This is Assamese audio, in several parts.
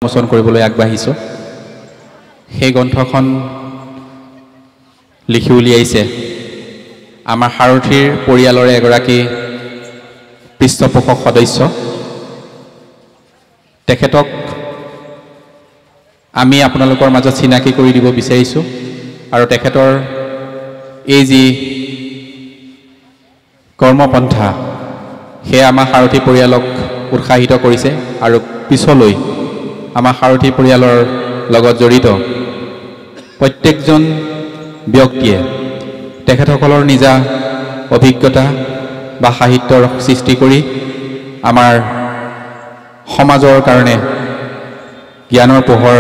উন্মোচন কৰিবলৈ আগবাঢ়িছোঁ। সেই গ্ৰন্থখন লিখি উলিয়াইছে আমাৰ সাৰথীৰ পৰিয়ালৰে এগৰাকী পৃষ্ঠপোষক সদস্য। তেখেতক আমি আপোনালোকৰ মাজত চিনাকি কৰি দিব বিচাৰিছোঁ আৰু তেখেতৰ এই যি কৰ্মপন্থা সেয়া আমাৰ সাৰথী পৰিয়ালক উৎসাহিত কৰিছে আৰু পিছলৈ আমাৰ সাৰথী পৰিয়ালৰ লগত জড়িত প্ৰত্যেকজন ব্যক্তিয়ে তেখেতসকলৰ নিজা অভিজ্ঞতা বা সাহিত্যৰ সৃষ্টি কৰি আমাৰ সমাজৰ কাৰণে জ্ঞানৰ পোহৰ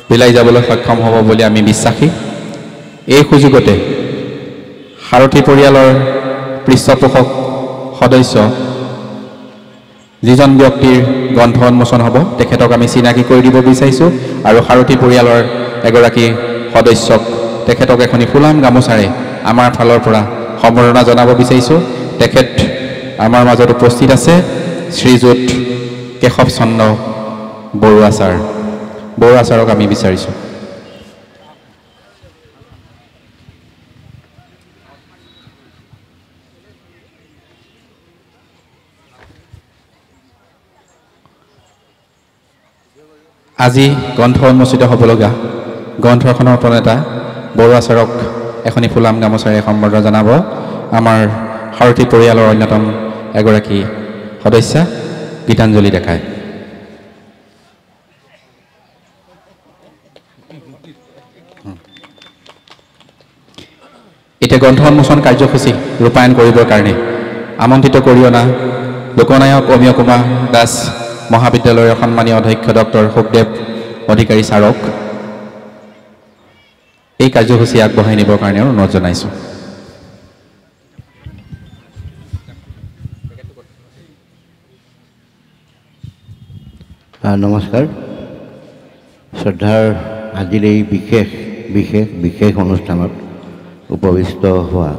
বিলাই যাবলৈ সক্ষম হ'ব বুলি আমি বিশ্বাসী। এই সুযোগতে সাৰথী পৰিয়ালৰ পৃষ্ঠপোষক সদস্য যিজন ব্যক্তিৰ গ্ৰন্থ উন্মোচন হ'ব তেখেতক আমি চিনাকি কৰি দিব বিচাৰিছোঁ আৰু সাৰথী পৰিয়ালৰ এগৰাকী সদস্যক তেখেতক এখনি ফুলাম গামোচাৰে আমাৰ ফালৰ পৰা সম্বৰ্ধনা জনাব বিচাৰিছোঁ। তেখেত আমাৰ মাজত উপস্থিত আছে শ্ৰীযুত কেশৱ চন্দ্ৰ বৰুৱা ছাৰ। বৰুৱা ছাৰক আমি বিচাৰিছোঁ। আজি গ্ৰন্থ উন্মোচিত হ'বলগা গ্ৰন্থখনৰ প্ৰণেতা বৰুৱা ছাৰক এখনি ফুলাম গামোচাৰে সম্বৰ্ধনা জনাব আমাৰ সাৰথী পৰিয়ালৰ অন্যতম এগৰাকী সদস্যা গীতাঞ্জলি ডেকাই। এতিয়া গ্ৰন্থ উন্মোচন কাৰ্যসূচী ৰূপায়ণ কৰিবৰ কাৰণে আমন্ত্ৰিত কৰি অনা লোকনায়ক অমীয় কুমাৰ দাস মহাবিদ্যালয়ৰ সন্মানীয় অধ্যক্ষ ডক্টৰ সুখদেৱ অধিকাৰী ছাৰক এই কাৰ্যসূচী আগবঢ়াই নিবৰ কাৰণে অনুৰোধ জনাইছোঁ। নমস্কাৰ। শ্ৰদ্ধাৰ আজিৰ এই বিশেষ অনুষ্ঠানত উপবিষ্ট হোৱা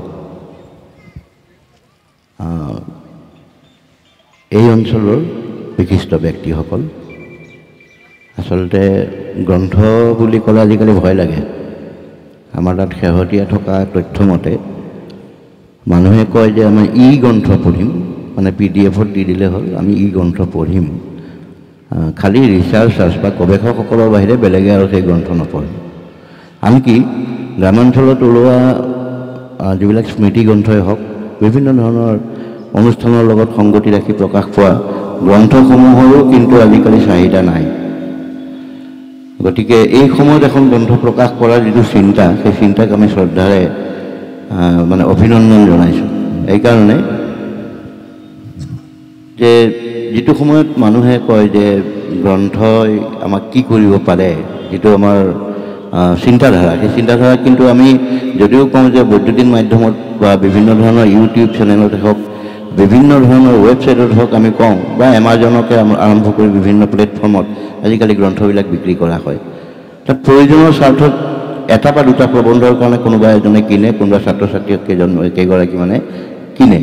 এই অঞ্চলৰ বিশিষ্ট ব্যক্তিসকল, আচলতে গ্ৰন্থ বুলি ক'লে আজিকালি ভয় লাগে। আমাৰ তাত শেহতীয়া থকা তথ্যমতে মানুহে কয় যে আমি গ্ৰন্থ পঢ়িম, মানে PDF-ত দি দিলে হ'ল, আমি গ্ৰন্থ পঢ়িম। খালি ৰিচাৰ্চাৰ্ছ বা গৱেষকসকলৰ বাহিৰে বেলেগে আৰু সেই গ্ৰন্থ নপঢ়ে। আনকি গ্ৰামাঞ্চলত ওলোৱা যিবিলাক স্মৃতি গ্ৰন্থই হওক, বিভিন্ন ধৰণৰ অনুষ্ঠানৰ লগত সংগতি ৰাখি প্ৰকাশ পোৱা গ্ৰন্থসমূহৰো কিন্তু আজিকালি চাহিদা নাই। গতিকে এই সময়ত এখন গ্ৰন্থ প্ৰকাশ কৰাৰ যিটো চিন্তা, সেই চিন্তাক আমি শ্ৰদ্ধাৰে মানে অভিনন্দন জনাইছোঁ। এইকাৰণে যে যিটো সময়ত মানুহে কয় যে গ্ৰন্থই আমাক কি কৰিব পাৰে, যিটো আমাৰ চিন্তাধাৰা, সেই চিন্তাধাৰা কিন্তু আমি যদিও কওঁ যে বৈদ্যুতিন মাধ্যমত বা বিভিন্ন ধৰণৰ ইউটিউব চেনেলত হওক, বিভিন্ন ধৰণৰ ৱেবছাইটত হওক আমি কওঁ, বা এমাজনকে আৰম্ভ কৰি বিভিন্ন প্লেটফৰ্মত আজিকালি গ্ৰন্থবিলাক বিক্ৰী কৰা হয়। তাত প্ৰয়োজনৰ স্বাৰ্থত এটা বা দুটা প্ৰবন্ধৰ কাৰণে কোনোবা এজনে কিনে, কোনোবা ছাত্ৰ ছাত্ৰী কেইগৰাকী মানে কিনে।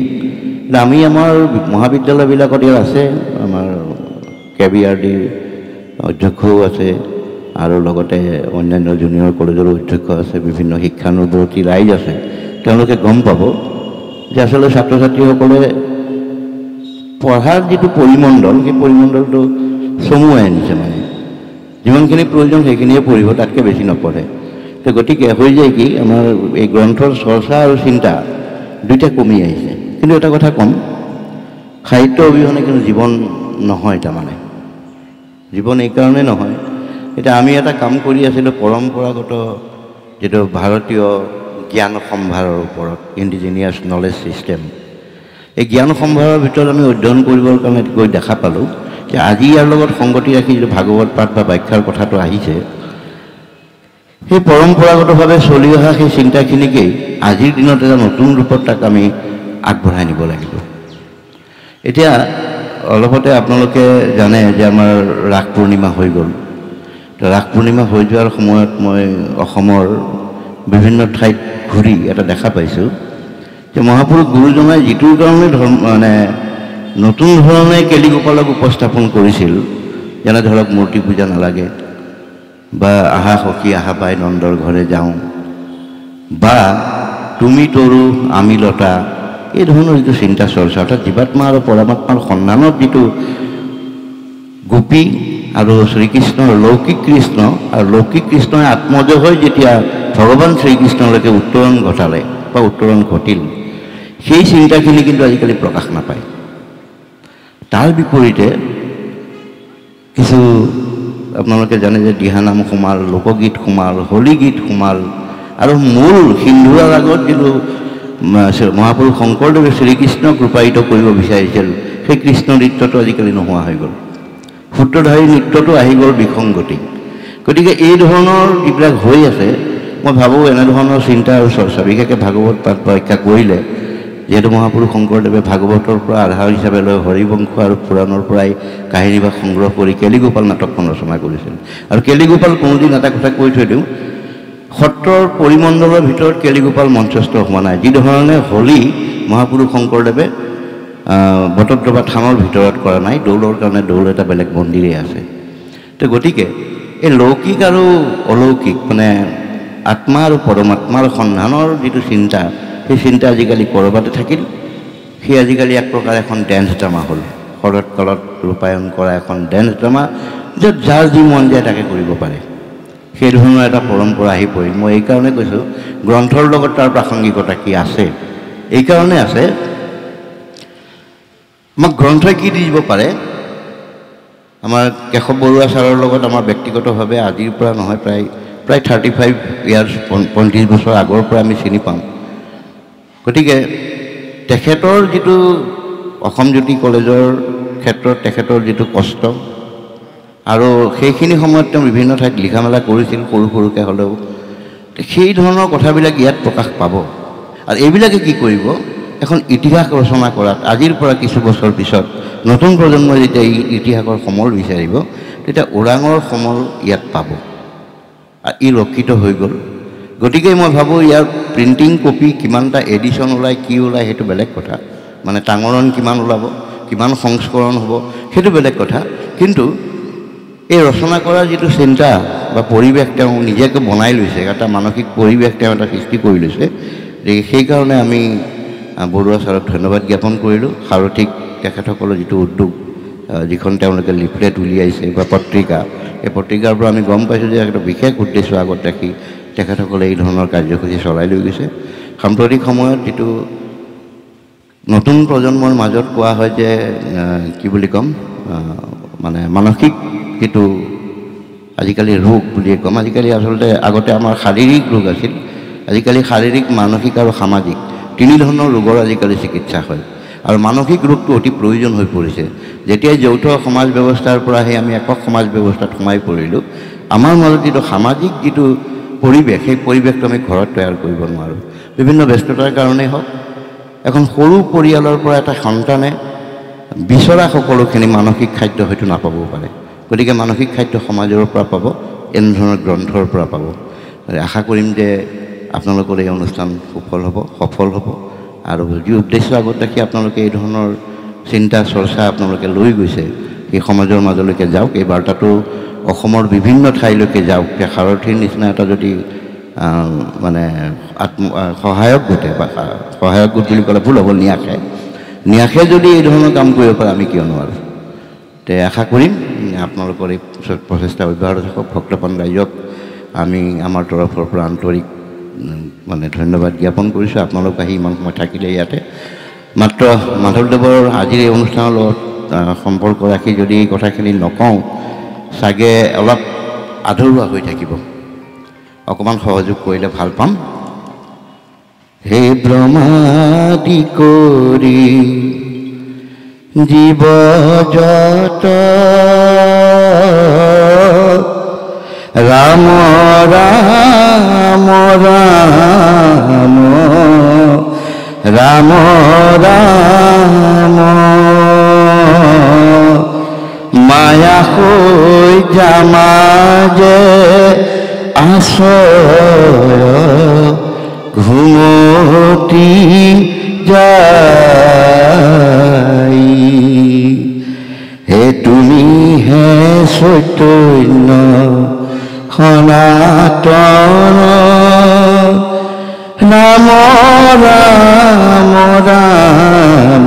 আমি আমাৰ মহাবিদ্যালয়বিলাকত ইয়াত আছে, আমাৰ KBRDৰ অধ্যক্ষও আছে আৰু লগতে অন্যান্য জুনিয়ৰ কলেজৰো অধ্যক্ষ আছে, বিভিন্ন শিক্ষানুৱৰ্তী ৰাইজ আছে। তেওঁলোকে গম পাব যে আচলতে ছাত্ৰ ছাত্ৰীসকলে পঢ়াৰ যিটো পৰিমণ্ডল, সেই পৰিমণ্ডলটো চমুৱাই আনিছে। মানে যিমানখিনি প্ৰয়োজন সেইখিনিয়ে পঢ়িব, তাতকৈ বেছি নপঢ়ে। তো গতিকে হৈ যায় কি, আমাৰ এই গ্ৰন্থৰ চৰ্চা আৰু চিন্তা দুইটা কমি আহিছে। কিন্তু এটা কথা ক'ম, সাহিত্য অবিহনে কিন্তু জীৱন নহয়। তাৰমানে জীৱন এইকাৰণে নহয়, এতিয়া আমি এটা কাম কৰি আছিলোঁ পৰম্পৰাগত যিটো ভাৰতীয় জ্ঞান সম্ভাৰৰ ওপৰত, ইণ্ডিজিনিয়াছ নলেজ ছিষ্টেম। এই জ্ঞান সম্ভাৰৰ ভিতৰত আমি অধ্যয়ন কৰিবৰ কাৰণে গৈ দেখা পালোঁ যে আজি ইয়াৰ লগত সংগতি ৰাখি যিটো ভাগৱত পাঠ বা ব্যাখ্যাৰ কথাটো আহিছে, সেই পৰম্পৰাগতভাৱে চলি অহা সেই চিন্তাখিনিকেই আজিৰ দিনত এটা নতুন ৰূপত তাক আমি আগবঢ়াই নিব লাগিব। এতিয়া অলপতে আপোনালোকে জানে যে আমাৰ ৰাস পূৰ্ণিমা হৈ গ'ল। তো ৰাস পূৰ্ণিমা হৈ যোৱাৰ সময়ত মই অসমৰ বিভিন্ন ঠাইত ঘূৰি এটা দেখা পাইছোঁ যে মহাপুৰুষ গুৰুজনাই যিটোৰ কাৰণে মানে নতুন ধৰণে কেলিগোপালক উপস্থাপন কৰিছিল, যেনে ধৰক মূৰ্তি পূজা নালাগে বা আহা সখী আহা পাই নন্দৰ ঘৰে যাওঁ বা তুমি তৰু আমি লতা এই ধৰণৰ যিটো চিন্তা চৰ্চা অৰ্থাৎ জীৱাত্মা আৰু পৰমাত্মাৰ সন্ধানত যিটো গোপী আৰু শ্ৰীকৃষ্ণৰ লৌকিক কৃষ্ণ আৰু লৌকিক কৃষ্ণই আত্মজ হৈ যেতিয়া ভগৱান শ্ৰীকৃষ্ণলৈকে উত্তৰণ ঘটালে বা উত্তৰণ ঘটিল সেই চিন্তাখিনি কিন্তু আজিকালি প্ৰকাশ নাপায়। তাৰ বিপৰীতে কিছু আপোনালোকে জানে যে দিহানাম সোমাল, লোকগীত সোমাল, হোলী গীত সোমাল আৰু মূল সিন্ধুৱাৰ আগত যিটো মহাপুৰুষ শংকৰদেৱে শ্ৰীকৃষ্ণক ৰূপায়িত কৰিব বিচাৰিছিল সেই কৃষ্ণ নৃত্যটো আজিকালি নোহোৱা হৈ গ'ল। সূত্ৰধাৰী নৃত্যটো আহি গ'ল বিসংগতি। গতিকে এই ধৰণৰ যিবিলাক হৈ আছে মই ভাবোঁ এনেধৰণৰ চিন্তা আৰু চৰ্চা বিশেষকৈ ভাগৱত পাঠ পৰীক্ষা কৰিলে যিহেতু মহাপুৰুষ শংকৰদেৱে ভাগৱতৰ পৰা আধাৰ হিচাপে লৈ হৰিবংশ আৰু পুৰাণৰ পৰাই কাহিনীভাগ সংগ্ৰহ কৰি কেলিগোপাল নাটকখন ৰচনা কৰিছিল। আৰু কেলিগোপাল কোনোদিন এটা কথা কৈ থৈ দিওঁ, সত্ৰৰ পৰিমণ্ডলৰ ভিতৰত কেলিগোপাল মঞ্চস্থ হোৱা নাই। যিধৰণে হোলী মহাপুৰুষ শংকৰদেৱে বটদ্ৰৱা বা থানৰ ভিতৰত কৰা নাই, দৌলৰ কাৰণে দৌল এটা বেলেগ মন্দিৰেই আছে। তো গতিকে এই লৌকিক আৰু অলৌকিক মানে আত্মা আৰু পৰমাত্মাৰ সন্ধানৰ যিটো চিন্তা সেই চিন্তা আজিকালি ক'ৰবাতে থাকিল। সেই আজিকালি এক প্ৰকাৰ এখন ডেন্স ড্ৰামা হ'ল, শৰৎ কালত ৰূপায়ণ কৰা এখন ডেন্স ড্ৰামা য'ত যাৰ যি মন যায় তাকে কৰিব পাৰে। সেই ধৰণৰ এটা পৰম্পৰা আহি পৰিল। মই এইকাৰণে কৈছোঁ গ্ৰন্থৰ লগত তাৰ প্ৰাসংগিকতা কি আছে, এইকাৰণে আছে আমাক গ্ৰন্থই কি দি দিব পাৰে। আমাৰ কেশৱ বৰুৱা ছাৰৰ লগত আমাৰ ব্যক্তিগতভাৱে আজিৰ পৰা নহয় প্ৰায় 35 ইয়াৰ্ছ 35 বছৰ আগৰ পৰা আমি চিনি পাওঁ। গতিকে তেখেতৰ যিটো অসম জ্যোতি কলেজৰ ক্ষেত্ৰত তেখেতৰ যিটো কষ্ট আৰু সেইখিনি সময়ত তেওঁ বিভিন্ন ঠাইত লিখা মেলা কৰিছিল সৰু সৰুকৈ হ'লেও, সেই ধৰণৰ কথাবিলাক ইয়াত প্ৰকাশ পাব। আৰু এইবিলাকে কি কৰিব, এখন ইতিহাস ৰচনা কৰাত আজিৰ পৰা কিছু বছৰ পিছত নতুন প্ৰজন্মই যেতিয়া এই ইতিহাসৰ সমল বিচাৰিব তেতিয়া ওৰাঙৰ সমল ইয়াত পাব। আৰু ই ৰক্ষিত হৈ গ'ল। গতিকে মই ভাবোঁ ইয়াৰ প্ৰিণ্টিং কপি কিমানটা এডিশ্যন ওলায় কি ওলায় সেইটো বেলেগ কথা, মানে টাঙৰণ কিমান ওলাব কিমান সংস্কৰণ হ'ব সেইটো বেলেগ কথা। কিন্তু এই ৰচনা কৰাৰ যিটো চিন্তা বা পৰিৱেশ তেওঁ নিজকে বনাই লৈছে, এটা মানসিক পৰিৱেশ তেওঁ এটা সৃষ্টি কৰি লৈছে, সেইকাৰণে আমি বৰুৱা ছাৰক ধন্যবাদ জ্ঞাপন কৰিলোঁ। সাৰথিক তেখেতসকলৰ যিটো উদ্যোগ, যিখন তেওঁলোকে লিফলেট উলিয়াইছে বা পত্ৰিকা, এই পত্ৰিকাৰ পৰা আমি গম পাইছোঁ যে একটা বিশেষ উদ্দেশ্য আগত ৰাখি তেখেতসকলে এই ধৰণৰ কাৰ্যসূচী চলাই লৈ গৈছে। সাম্প্ৰতিক সময়ত যিটো নতুন প্ৰজন্মৰ মাজত কোৱা হয় যে কি বুলি ক'ম, মানে মানসিক যিটো আজিকালি ৰোগ বুলিয়ে ক'ম, আজিকালি আচলতে আগতে আমাৰ শাৰীৰিক ৰোগ আছিল, আজিকালি শাৰীৰিক মানসিক আৰু সামাজিক তিনি ধৰণৰ ৰোগৰ আজিকালি চিকিৎসা হয়। আৰু মানসিক ৰোগটো অতি প্ৰয়োজন হৈ পৰিছে। যেতিয়াই যৌথ সমাজ ব্যৱস্থাৰ পৰা আহি আমি একক সমাজ ব্যৱস্থাত সোমাই পৰিলোঁ, আমাৰ মাজত যিটো সামাজিক যিটো পৰিৱেশ সেই পৰিৱেশটো আমি ঘৰত তৈয়াৰ কৰিব নোৱাৰোঁ। বিভিন্ন ব্যস্ততাৰ কাৰণেই হওক, এখন সৰু পৰিয়ালৰ পৰা এটা সন্তানে বিচৰা সকলোখিনি মানসিক খাদ্য হয়তো নাপাবও পাৰে। গতিকে মানসিক খাদ্য সমাজৰ পৰা পাব, এনেধৰণৰ গ্ৰন্থৰ পৰা পাব। আশা কৰিম যে আপোনালোকৰ এই অনুষ্ঠান সফল হ'ব আৰু যি উদ্দেশ্য আগত ৰাখি আপোনালোকে এই ধৰণৰ চিন্তা চৰ্চা আপোনালোকে লৈ গৈছে এই সমাজৰ মাজলৈকে যাওক। এই বাৰ্তাটো অসমৰ বিভিন্ন ঠাইলৈকে যাওক। সাৰথীৰ নিচিনা এটা যদি মানে সহায়ক গোটে বা সহায়ক গোট বুলি ক'লে ভুল হ'ব, ন্যাসে যদি এই ধৰণৰ কাম কৰিব পাৰে আমি কিয় নোৱাৰোঁ। তে আশা কৰিম আপোনালোকৰ এই প্ৰচেষ্টা অব্যাহত থাকক। ভক্তপ্ৰাণ ৰাইজক আমি আমাৰ তৰফৰ পৰা আন্তৰিক মানে ধন্যবাদ জ্ঞাপন কৰিছোঁ। আপোনালোক আহি ইমান সময় থাকিলে ইয়াতে। মাত্ৰ মাধৱদেৱৰ আজিৰ এই অনুষ্ঠানৰ লগত সম্পৰ্ক ৰাখি যদি এই কথাখিনি নকওঁ চাগে অলপ আধৰুৱা হৈ থাকিব, অকণমান সহযোগ কৰিলে ভাল পাম। হে ব্ৰহ্মাদি কৰি জীৱ জগত ৰাম ৰাম ৰাম ৰাম ৰাম মায়া হৈ যামাজে আশ্ৰয় ঘুমতি যায়। হে তুমি হে চৈতন্য সনাতন ৰাম ৰাম ৰাম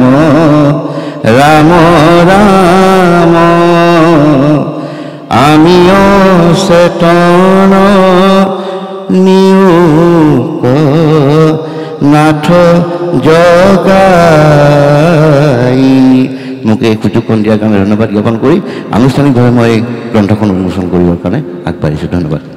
ৰাম ৰাম আমি অচেতন নিয়োগ নাথ জগাই। মোক এই সুযোগকণ দিয়াৰ কাৰণে ধন্যবাদ জ্ঞাপন কৰি আনুষ্ঠানিকভাৱে মই গ্ৰন্থখন উন্মোচন কৰিবৰ কাৰণে আগবাঢ়িছোঁ। ধন্যবাদ।